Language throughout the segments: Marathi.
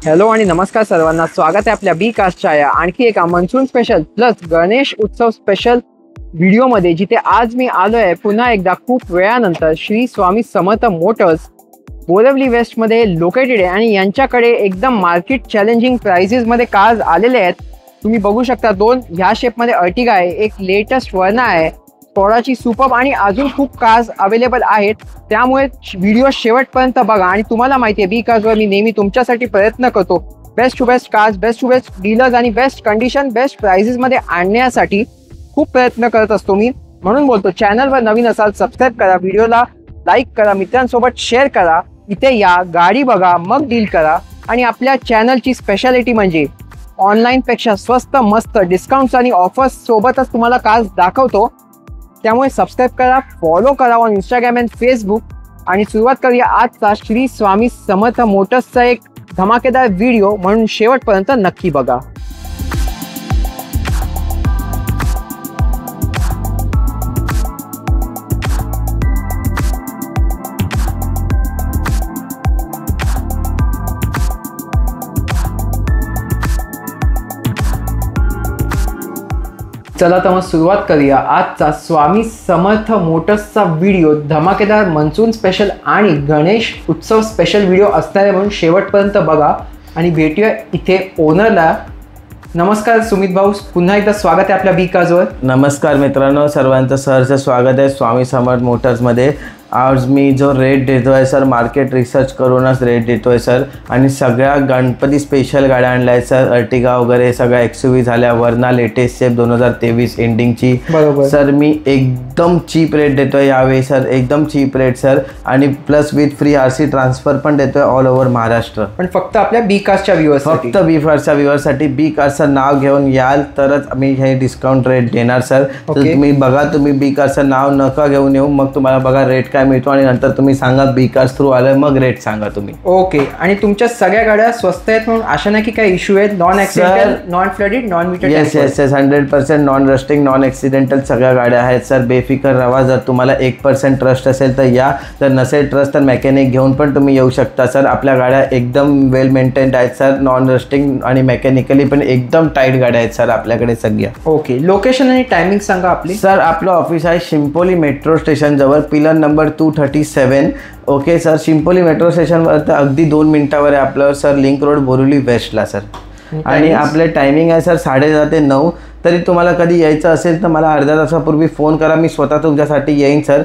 हॅलो आणि नमस्कार सर्वांना, स्वागत आहे आपल्या बी कास्टच्या या आणखी एका मान्सून स्पेशल प्लस गणेश उत्सव स्पेशल व्हिडिओमध्ये, जिथे आज मी आलो आहे पुन्हा एकदा खूप वेळानंतर श्री स्वामी समर्थ मोटर्स बोरिवली वेस्टमध्ये लोकेटेड आहे आणि यांच्याकडे एकदम मार्केट चॅलेंजिंग प्राइसेसमध्ये कार्स आलेले आहेत। तुम्ही बघू शकता दोन ह्या शेपमध्ये अर्टिगा आहे, एक लेटेस्ट वर्ना आहे, थोडाची सुपर आणि अजून खूप कार्स अवेलेबल आहेत। त्यामुळे व्हिडिओ शेवटपर्यंत बघा आणि तुम्हाला माहिती आहे बी कार्सवर मी नेहमी तुमच्यासाठी प्रयत्न करतो best to best cars, best to best dealers आणि बेस्ट कंडिशन बेस्ट प्राइसेसमध्ये आणण्यासाठी खूप प्रयत्न करत असतो मी। म्हणून बोलतो चॅनलवर नवीन असाल सबस्क्राईब करा, व्हिडिओला लाईक करा, मित्रांसोबत शेअर करा, इथे या गाडी बघा मग डील करा। आणि आपल्या चॅनलची स्पेशालिटी म्हणजे ऑनलाईन पेक्षा स्वस्त मस्त डिस्काउंट्स आणि ऑफर्स सोबतच तुम्हाला कार्स दाखवतो। त्यामुळे सबस्क्राईब करा, फॉलो करा ऑन इंस्टाग्राम अँड फेसबुक। आणि सुरुवात करूया आजचा श्री स्वामी समर्थ मोटर्सचा एक धमाकेदार व्हिडिओ, म्हणून शेवटपर्यंत नक्की बघा। चला तर मग सुरुवात करूया आजचा स्वामी समर्थ मोटर्सचा व्हिडिओ। धमाकेदार मान्सून स्पेशल आणि गणेश उत्सव स्पेशल व्हिडिओ असणार आहे, म्हणून शेवटपर्यंत बघा आणि भेटूया इथे ओनरला। नमस्कार सुमित भाऊ, पुन्हा एकदा स्वागत आहे आपल्या बी कार्सवर। नमस्कार मित्रांनो, सर्वांचं सहर्ष स्वागत आहे स्वामी समर्थ मोटर्समध्ये। आज मी जो रेट देतो आहे सर, मार्केट रिसर्च करूनच रेट देतो आहे सर। आणि सगळ्या गणपती स्पेशल गाड्या आणल्या आहेत सर, अर्टिगा वगैरे सगळ्या एक्सयूव्ही झाल्या, वर्ना लेटेस्ट शेप 2023 एंडिंगची। बरोबर सर, मी एकदम चीप रेट देतो आहे यावेळी सर, एकदम चीप रेट सर। आणि plus with free RC transfer पण देतो आहे ऑल ओव्हर महाराष्ट्र, पण फक्त आपल्या बी कार्सच्या व्ह्यूअर्ससाठी, फक्त बी कार्सच्या व्ह्यूअर्ससाठी। बी कार्सचं नाव घेऊन याल तरच मी हे डिस्काउंट रेट देणार सर। तर तुम्ही बघा, तुम्ही बी कार्सचं नाव नका घेऊन येऊ, मग तुम्हाला बघा रेट काय मिळतो आणि नंतर तुम्ही सांगा बी कार्स थ्रू आलं मग रेट सांगा तुम्ही। ओके, आणि तुमच्या सगळ्या गाड्या स्वस्त आहेत म्हणून आशा नाही की काय इश्यू आहेत? Non accidental, non flooded, non meter? Yes yes yes, 100% non rusting, non accidental सगळ्या गाड्या आहेत सर। बेफिकर रहा, जर तुम्हाला 1% ट्रस्ट असेल तर या, जर नसेल ट्रस्ट तर मेकॅनिक घेऊन पण तुम्ही येऊ शकता सर। आपल्या गाड्या एकदम वेल मेंटेन्ड आहेत सर, नॉन रस्टिंग आणि मेकॅनिकली पण एकदम टाईट गाड्या आहेत सर आपल्याकडे सगळ्या। ओके, लोकेशन आणि टायमिंग सांगा आपली। सर, आपलं ऑफिस आहे शिंपोली मेट्रो स्टेशन जवळ, pillar number 237। Okay sir, Shimpoli metro स्टेशनवर तर अगदी 2 मिनिटावर आहे आपलं सर, लिंक रोड बोरिवली वेस्टला सर। आणि आपले टायमिंग आहे सर 7:30 ते 9। तरी तुम्हाला कधी यायचं असेल तर मला अर्ध्या तासापूर्वी फोन करा, मी स्वतः तुमच्यासाठी येईन सर,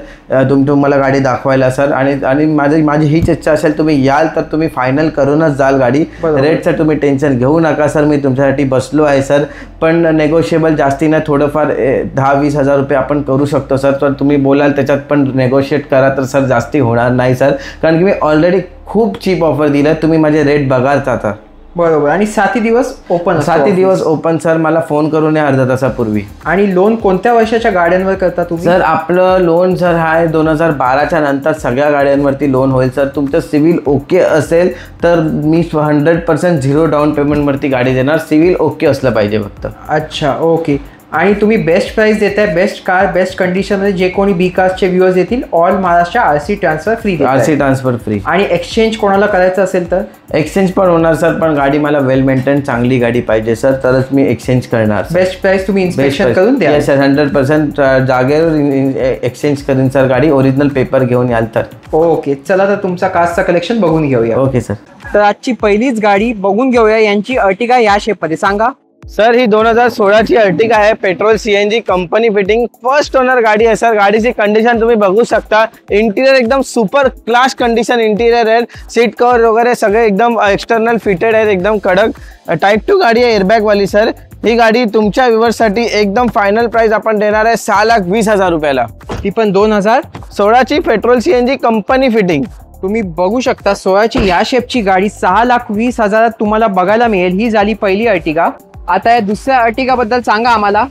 तुम्हाला गाडी दाखवायला सर। आणि माझी हीच इच्छा असेल तुम्ही याल तर तुम्ही फायनल करूनच जाल गाडी। रेटचं तुम्ही टेन्शन घेऊ नका सर, मी तुमच्यासाठी बसलो आहे सर। पण नेगोशिएबल जास्ती ना, थोडंफार 10-20 हजार रुपये आपण करू शकतो सर। तर तुम्ही बोलाल त्याच्यात पण नेगोशिएट करा तर सर जास्ती होणार नाही सर, कारण की मी ऑलरेडी खूप चीप ऑफर दिलं, तुम्ही माझे रेट बघाच आता। बरोबर, आणि 7 दिवस ओपन? 7 दिवस ओपन सर, मला फोन करून या अर्ध्या तासापूर्वी। आणि लोन कोणत्या वर्षाच्या गाड्यांवर करता तुम्ही? सर, आपलं लोन सर आहे 2012च्या नंतर सगळ्या गाड्यांवरती लोन होईल सर। तुमचं सिव्हिल ओके असेल तर मी 100% झिरो डाऊन पेमेंटवरती गाडी देणार, सिव्हिल ओके असलं पाहिजे फक्त। अच्छा, ओके। आणि तुम्ही बेस्ट प्राइस देताय, बेस्ट कार बेस्ट कंडिशनमध्ये, जे कोणी बी कार्सचे व्ह्यूअर्स येतील all Maharashtra RC transfer free, RC transfer free. आणि एक्सचेंज कोणाला करायचं असेल तर एक्सचेंज पण होणार सर, पण गाडी मला वेल मेंटेन चांगली गाडी पाहिजे सर, तरच मी एक्सचेंज करणार। बेस्ट प्राइस तुम्ही इन्स्पेक्शन करून द्या सर, 100% जागेवर एक्सचेंज करीन सर गाडी, ओरिजिनल पेपर घेऊन याल तर। ओके, चला तर तुमचा कार्सचा कलेक्शन बघून घेऊया। ओके सर, तर आजची पहिलीच गाडी बघून घेऊया, यांची अर्टिगा या शेपमध्ये। सांगा सर, ही 2016ची अर्टिगा आहे, petrol CNG company fitting, first owner गाडी आहे सर। गाडीची कंडिशन तुम्ही बघू शकता, इंटिरियर एकदम सुपर क्लास कंडिशन इंटिरियर आहे, सीट कव्हर वगैरे सगळे एकदम एक्सटर्नल फिटेड आहेत, एकदम कडक टाईप 2 गाडी आहे, एअरबॅग वाली सर। ही गाडी तुमच्या व्ह्यूअर्ससाठी एकदम फायनल प्राइस आपण देणार आहे 6,20,000 रुपयाला, ती पण 2016ची पेट्रोल CNG कंपनी फिटिंग। तुम्ही बघू शकता 16ची या शेपची गाडी 6,20,000 तुम्हाला बघायला मिळेल। ही झाली पहिली अर्टिगा। आता या दुसऱ्या अर्टिगा बद्दल सांगा आम्हाला।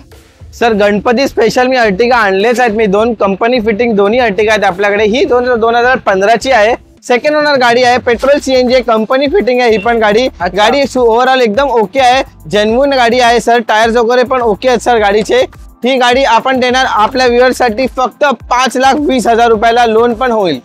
सर, गणपती स्पेशल मी अर्टिगा आणलेच आहेत, मी 2 कंपनी फिटिंग दोन्ही अर्टिगा आहेत आपल्याकडे। ही 2015ची आहे, सेकंड ओनर गाडी आहे, पेट्रोल CNG कंपनी फिटिंग आहे ही पण गाडी। गाडी ओव्हरऑल एकदम ओके आहे, जेन्युइन गाडी आहे सर, टायर्स वगैरे पण ओके आहेत सर गाडीचे। ही गाडी आपण देणार आपल्या व्ह्यूअर्ससाठी फक्त 5,20,000 रुपयाला, लोन पण होईल।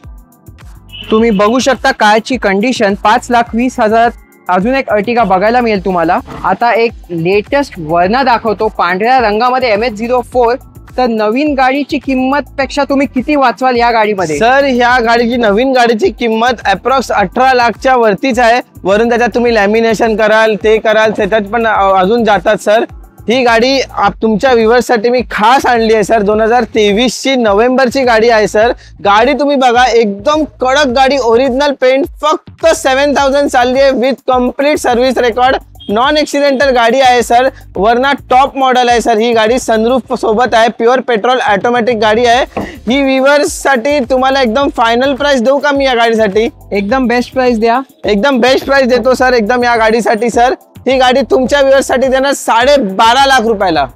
तुम्ही बघू शकता कारची कंडिशन 5,20,000 अजून एक अर्टिगा बघायला मिळेल तुम्हाला. आता एक लेटेस्ट वर्णा दाखवतो पांढऱ्या रंगामध्ये MH04. तर नवीन गाडीची किंमत पेक्षा तुम्ही किती वाचवाल या गाडीमध्ये? सर ह्या गाडीची नवीन गाडीची किंमत अप्रॉक्स 18 लाखच्या वरतीच आहे. वरून त्याच्यात तुम्ही लॅमिनेशन कराल ते कराल त्याच्यात पण अजून जातात सर. ही गाडी तुमच्या व्ह्यूअर्ससाठी मी खास आणली आहे सर. 2023ची नोव्हेंबरची गाडी आहे सर. गाडी तुम्ही बघा एकदम कडक गाडी, ओरिजिनल पेंट, फक्त 7000 चालली आहे with complete service record. Non accidental गाडी आहे सर. वरना टॉप मॉडेल आहे सर. ही गाडी सनरूफ सोबत आहे. प्युअर पेट्रोल ऑटोमॅटिक गाडी आहे. ही व्ह्यूअर्ससाठी तुम्हाला एकदम फायनल प्राइस देऊ का मी या गाडीसाठी? एकदम बेस्ट प्राइस द्या. एकदम बेस्ट प्राइस देतो सर एकदम या गाडीसाठी सर. ही गाडी तुमच्या व्ह्यूअर्ससाठी देणार 12.5 लाख रुपयाला.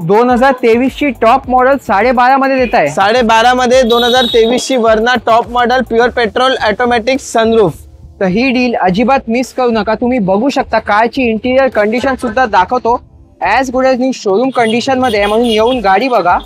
2023ची टॉप मॉडेल 12.5 मध्ये देत आहे. 12.5 मध्ये 2023ची Verna top model pure petrol automatic sunroof. तर ही डील अजिबात मिस करू नका. तुम्ही बघू शकता कारची इंटिरियर कंडिशन सुद्धा दाखवतो. As good as new showroom condition मध्ये आहे, म्हणून येऊन गाडी बघा.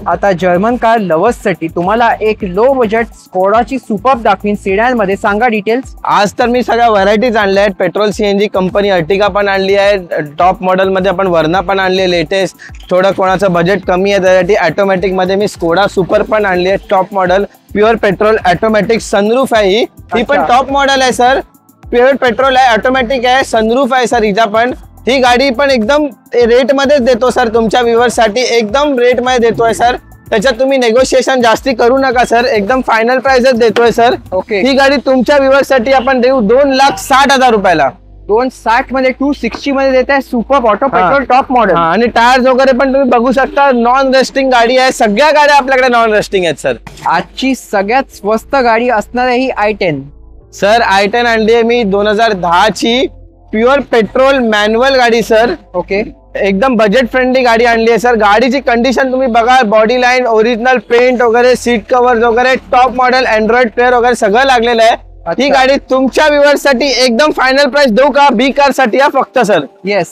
आता जर्मन कार लवर्ससाठी तुम्हाला एक लो बजेट स्कोडाची सुपर्ब दाखवीन सेडान मध्ये. सांगा डिटेल्स. आज तर मी सगळ्या व्हरायटीज आणल्या आहेत. पेट्रोल CNG कंपनी अर्टिगा पण आणली आहे. टॉप मॉडेल मध्ये आपण वर्ना पण आणली आहे लेटेस्ट. थोडं कोणाचं बजेट कमी आहे त्यासाठी ऑटोमॅटिक मध्ये मी स्कोडा सुपर पण आणली आहे top model. Pure petrol automatic sunroof आहे. ही पण टॉप मॉडेल आहे सर. प्युअर पेट्रोल आहे, ऑटोमॅटिक आहे, सनरूफ आहे सर हिचा पण. ही गाडी पण एकदम रेट मध्येच देतो सर तुमच्या व्ह्यूअर्स साठी. एकदम रेट मध्ये देतोय सर. त्याच्यात तुम्ही नेगोशिएशन जास्ती करू नका सर. एकदम फायनल प्राइसच देतोय सर. ओके. ही गाडी तुमच्या व्ह्यूअर्स साठी आपण देऊ 2,60,000 रुपयाला. 260 मध्ये 260 मध्ये देत आहे. Super auto petrol top model. आणि टायर्स वगैरे पण तुम्ही बघू शकता. नॉन रेस्टिंग गाडी आहे. सगळ्या गाड्या आपल्याकडे नॉन रेस्टिंग आहेत सर. आजची सगळ्यात स्वस्त गाडी असणार आहे ही i10. सर i10 आणली आहे मी 2010ची प्युअर पेट्रोल मॅन्युअल गाडी सर. ओके. एकदम बजेट फ्रेंडली गाडी आणली आहे सर. गाडीची कंडिशन तुम्ही बघा. बॉडी लाईन, ओरिजिनल पेंट वगैरे, सीट कव्हर वगैरे, टॉप मॉडेल, अँड्रॉइड प्लेअर वगैरे सगळं लागलेलं आहे. ही गाडी तुमच्या व्ह्यूअर्स साठी एकदम फायनल प्राइस देऊ का बी कार साठी? फक्त सर. येस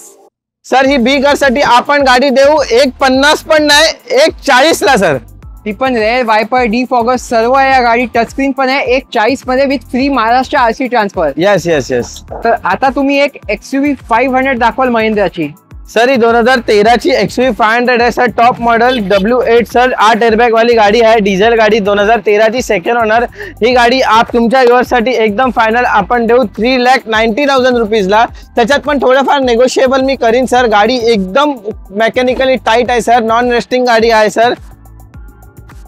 सर ही बी कार साठी आपण गाडी देऊ 1,50 पण नाही 1,40 ला सर. ती पण रेअर वायपर डिफॉगर सर्व आहे. या गाडी टचस्क्रीन पण आहे. 1,40 मध्ये with free Maharashtra RC transfer. Yes yes yes. तर आता तुम्ही एक XUV 500 दाखवाल महिंद्राची. सर ही 2013ची XUV 500 आहे sir. Top model W8 sir. 8 airbag वाली गाडी आहे. डिझेल गाडी 2013ची सेकंड ओनर. ही गाडी तुमच्या व्ह्यूअर्ससाठी एकदम फायनल आपण देऊ 3,90,000 रुपीजला. त्याच्यात पण थोडंफार नेगोशिएबल मी करीन सर. गाडी एकदम मेकॅनिकली टाईट आहे सर. नॉन रेस्टिंग गाडी आहे सर.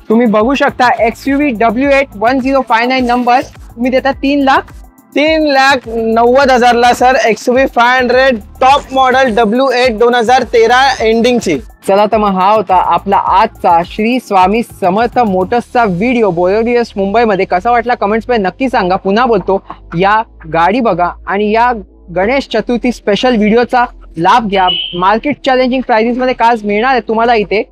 तुम्ही बघू शकता XUV W8 1059 नंबर. तुम्ही देता 3,90,000 ला sir. XUV 500 top model W8 2013 एंडिंगची. चला तर मग हा होता आपला आजचा श्री स्वामी समर्थ मोटर्सचा व्हिडिओ बोरिवली वेस्ट मुंबईमध्ये. कसा वाटला कमेंट्स मध्ये नक्की सांगा. पुन्हा बोलतो या गाडी बघा आणि या गणेश चतुर्थी स्पेशल व्हिडिओचा लाभ घ्या. मार्केट चॅलेंजिंग प्राइसेस मध्ये कार्स मिळणार आहे तुम्हाला इथे.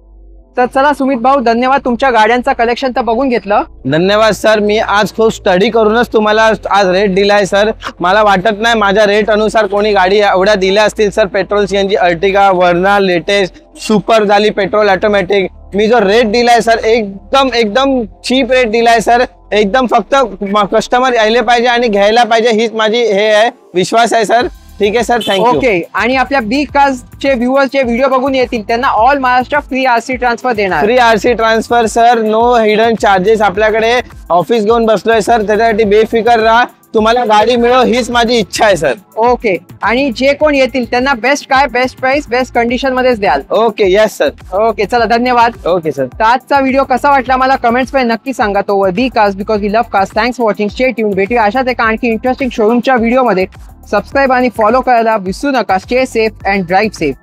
तर चला सुमित भाऊ धन्यवाद. तुमच्या गाड्यांचा कलेक्शन तर बघून घेतलं. धन्यवाद सर. मी आज खूप स्टडी करूनच तुम्हाला आज रेट दिलाय सर. मला वाटत नाही माझ्या रेट अनुसार कोणी गाडी एवढ्या दिल्या असतील सर. पेट्रोल CNG अर्टिगा, वर्ना लेटेस्ट, सुपर झाली पेट्रोल ऑटोमॅटिक. मी जो रेट दिलाय सर एकदम चीप रेट दिलाय सर. एकदम फक्त कस्टमर यायला पाहिजे आणि घ्यायला पाहिजे हीच माझी हे आहे विश्वास आहे सर. ठीक आहे सर. थँक्यू. ओके. आणि आपल्या बी कार्सचे व्ह्यूअर्स जे व्हिडिओ बघून येतील त्यांना all Maharashtra free RC transfer देणार. Free RC transfer sir. No hidden charges. आपल्याकडे ऑफिस घेऊन बसलोय सर. त्याच्यासाठी बेफिकर राहा. तुम्हाला गाडी मिळो हीच माझी इच्छा आहे सर. ओके. आणि जे कोण येतील त्यांना बेस्ट काय बेस्ट प्राइस बेस्ट कंडिशन मध्येच द्याल. ओके. Yes sir. ओके. चला धन्यवाद. Okay sir. तर आजचा व्हिडिओ कसा वाटला मला कमेंट्स मध्ये नक्की सांगा. तो बी cars because we love cars. Thanks for watching. Stay tuned. भेटूया अशाच एका आणखी इंटरेस्टिंग शोरूमच्या व्हिडिओमध्ये. सबस्क्राईब आणि फॉलो करायला विसरू नका. Stay safe and drive safe.